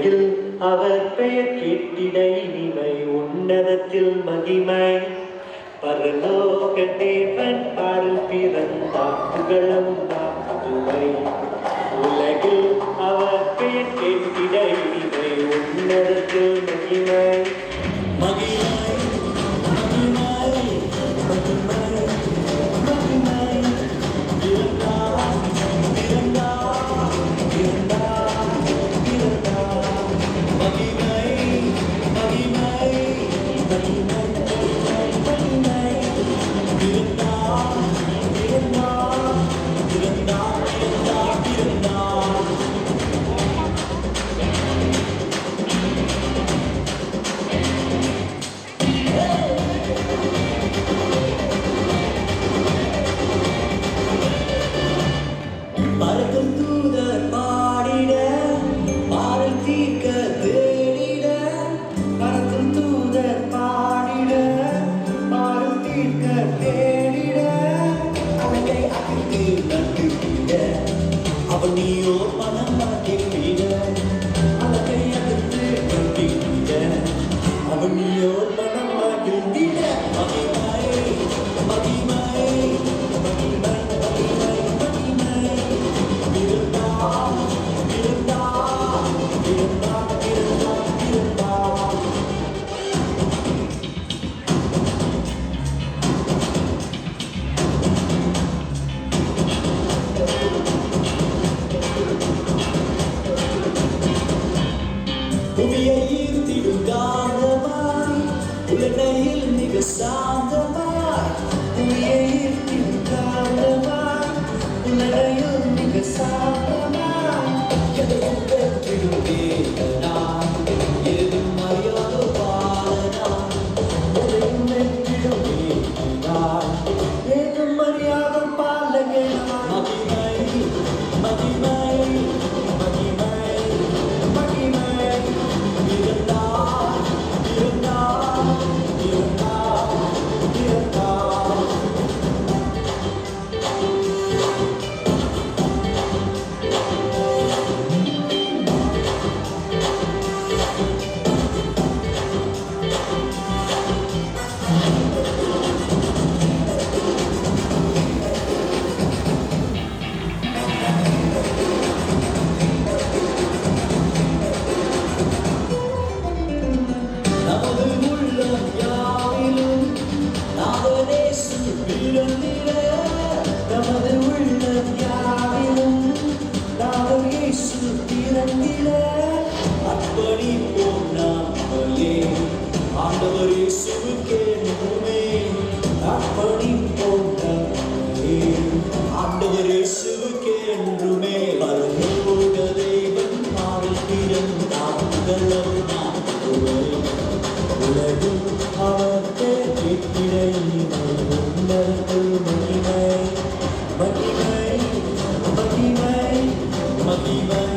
உலகில் அவர் பெயர் கேட்டிட இனிமை உன்னதத்தில் மகிமை பரலோக தேவன் பாரில் பிறந்தார் புகழும் புதுமை உலகில் அவர் பெயர் கேட்டிட இனிமை உன்னதத்தில் மகிமை மகிமை அவனியோ பணம் மாட்டிட அழகை அகத்து கட்டிட அவனியோ பணம் மாட்டிட மகிமை மகிமை மகிமை மகிமை மகிமை இருந்தா இருந்தா இருந்தா இருந்தா இருந்தா புவியை ஈர்த்திடும் காந்தமாய் உலகையில் மிக சாந்தமாய் புவியை ஈர்த்திடும் காந்தமாய் உலகையில் மிக சாந்தமாய் எதையும் பெற்றிடும் வேதனாய் எதுவும் அறியாத பாலனாய் எதையும் பெற்றிடும் வேதனாய் எதுவும் அறியாத பாலகனாய் மகிமை மகிமை ஆண்டவர் இயேசுவுக்கே என்றுமே அர்ப்பணிப்போம் நம்மை ஆண்டவர் இயேசுவுக்கே என்றுமே பரலோக தேவன் பாரில் பிறந்தார் புகழும் உலகில் அவர் பெயர் கேட்டிட இனிமை உன்னதத்தில் மகிமை மகிமை மகிமை மகிமை